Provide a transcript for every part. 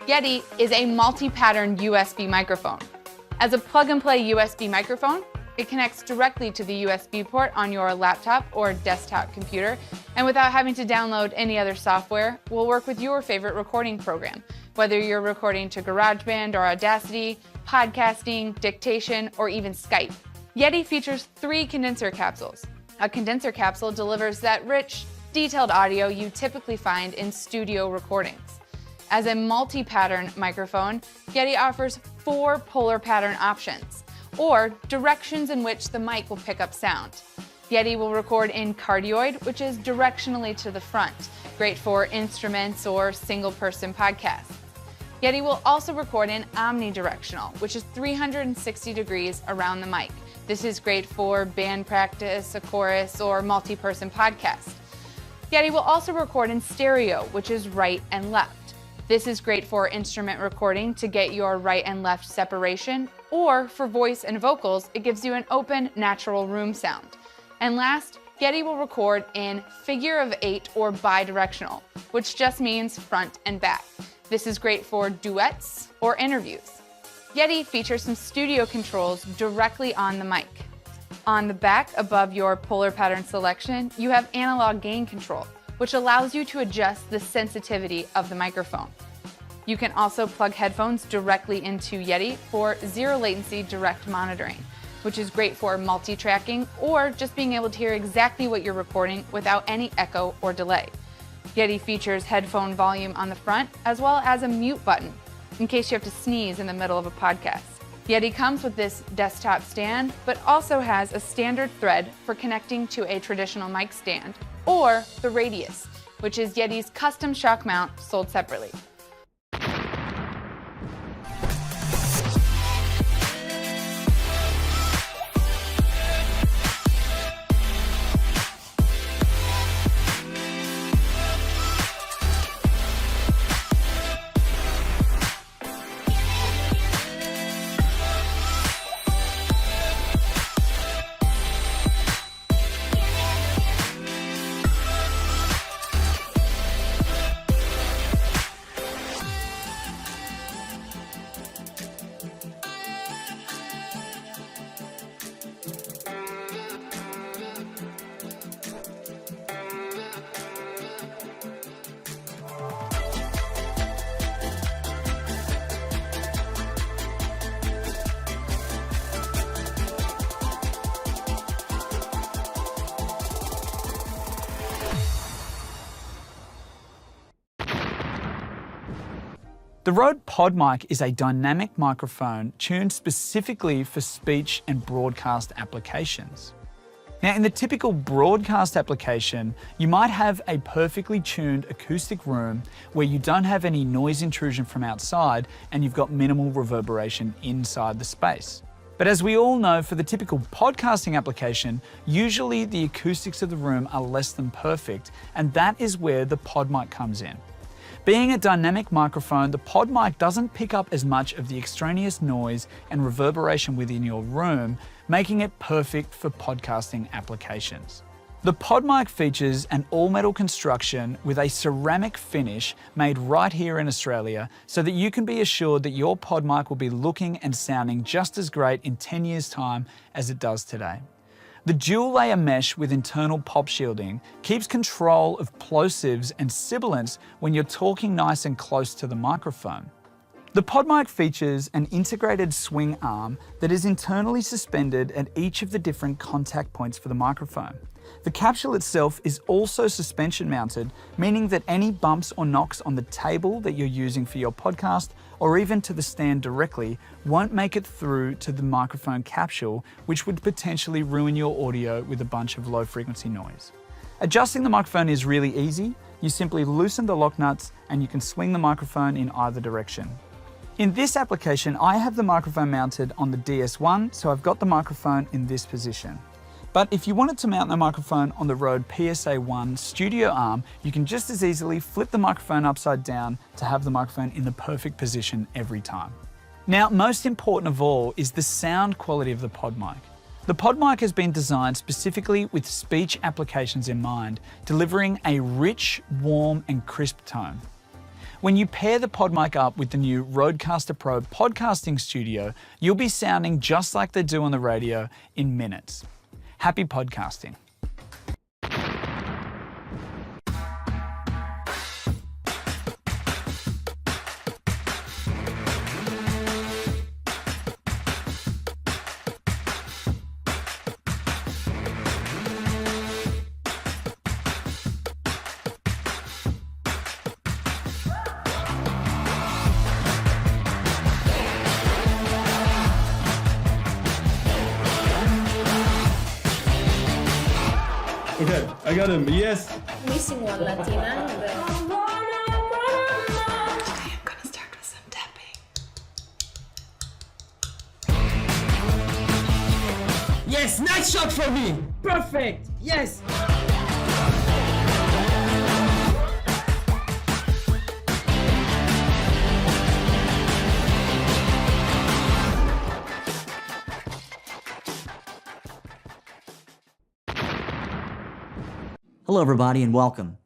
Yeti is a multi-pattern USB microphone. As a plug-and-play USB microphone, it connects directly to the USB port on your laptop or desktop computer, and without having to download any other software, will work with your favorite recording program, whether you're recording to GarageBand or Audacity, podcasting, dictation, or even Skype. Yeti features 3 condenser capsules. A condenser capsule delivers that rich, detailed audio you typically find in studio recordings. As a multi-pattern microphone, Yeti offers 4 polar pattern options, or directions in which the mic will pick up sound. Yeti will record in Cardioid, which is directionally to the front, great for instruments or single-person podcasts. Yeti will also record in omnidirectional, which is 360 degrees around the mic. This is great for band practice, a chorus, or multi-person podcast. Yeti will also record in stereo, which is right and left. This is great for instrument recording to get your right and left separation, or for voice and vocals, it gives you an open, natural room sound. And last, Yeti will record in figure of 8 or bidirectional, which just means front and back. This is great for duets or interviews. Yeti features some studio controls directly on the mic. On the back above your polar pattern selection, you have analog gain control, which allows you to adjust the sensitivity of the microphone. You can also plug headphones directly into Yeti for zero latency direct monitoring, which is great for multi-tracking or just being able to hear exactly what you're recording without any echo or delay. Yeti features headphone volume on the front as well as a mute button in case you have to sneeze in the middle of a podcast. Yeti comes with this desktop stand, but also has a standard thread for connecting to a traditional mic stand, or the Radius, which is Yeti's custom shock mount sold separately. The Rode PodMic is a dynamic microphone tuned specifically for speech and broadcast applications. Now, in the typical broadcast application, you might have a perfectly tuned acoustic room where you don't have any noise intrusion from outside and you've got minimal reverberation inside the space. But as we all know, for the typical podcasting application, usually the acoustics of the room are less than perfect, and that is where the PodMic comes in. Being a dynamic microphone, the PodMic doesn't pick up as much of the extraneous noise and reverberation within your room, making it perfect for podcasting applications. The PodMic features an all-metal construction with a ceramic finish made right here in Australia so that you can be assured that your PodMic will be looking and sounding just as great in 10 years' time as it does today. The dual-layer mesh with internal pop shielding keeps control of plosives and sibilants when you're talking nice and close to the microphone. The PodMic features an integrated swing arm that is internally suspended at each of the different contact points for the microphone. The capsule itself is also suspension mounted, meaning that any bumps or knocks on the table that you're using for your podcast, or even to the stand directly, won't make it through to the microphone capsule, which would potentially ruin your audio with a bunch of low frequency noise. Adjusting the microphone is really easy. You simply loosen the lock nuts and you can swing the microphone in either direction. In this application, I have the microphone mounted on the DS1, so I've got the microphone in this position. But if you wanted to mount the microphone on the Rode PSA1 studio arm, you can just as easily flip the microphone upside down to have the microphone in the perfect position every time. Now, most important of all is the sound quality of the PodMic. The PodMic has been designed specifically with speech applications in mind, delivering a rich, warm, and crisp tone. When you pair the PodMic up with the new Rodecaster Pro podcasting studio, you'll be sounding just like they do on the radio in minutes. Happy podcasting. Okay, I got him. Yes. Missing one Latina. Okay, I'm gonna start with some tapping. Yes, nice shot for me. Perfect. Yes. Hello everybody and welcome.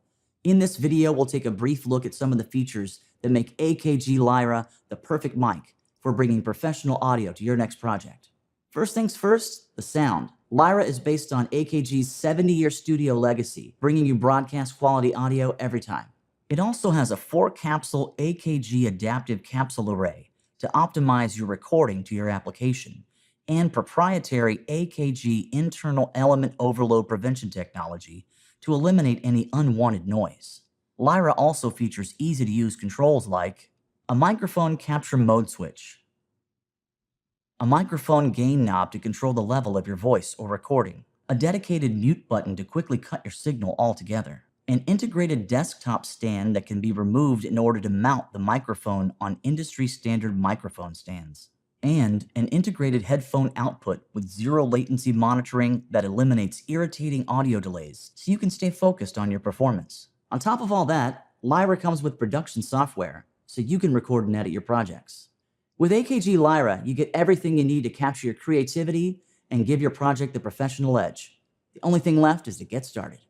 In this video, we'll take a brief look at some of the features that make AKG Lyra the perfect mic for bringing professional audio to your next project. First things first, the sound. Lyra is based on AKG's 70-year studio legacy, bringing you broadcast quality audio every time. It also has a 4-capsule AKG adaptive capsule array to optimize your recording to your application, and proprietary AKG internal element overload prevention technology to eliminate any unwanted noise. Lyra also features easy-to-use controls like a microphone capture mode switch, a microphone gain knob to control the level of your voice or recording, a dedicated mute button to quickly cut your signal altogether, an integrated desktop stand that can be removed in order to mount the microphone on industry-standard microphone stands, and an integrated headphone output with zero latency monitoring that eliminates irritating audio delays so you can stay focused on your performance. On top of all that, Lyra comes with production software so you can record and edit your projects. With AKG Lyra, you get everything you need to capture your creativity and give your project the professional edge. The only thing left is to get started.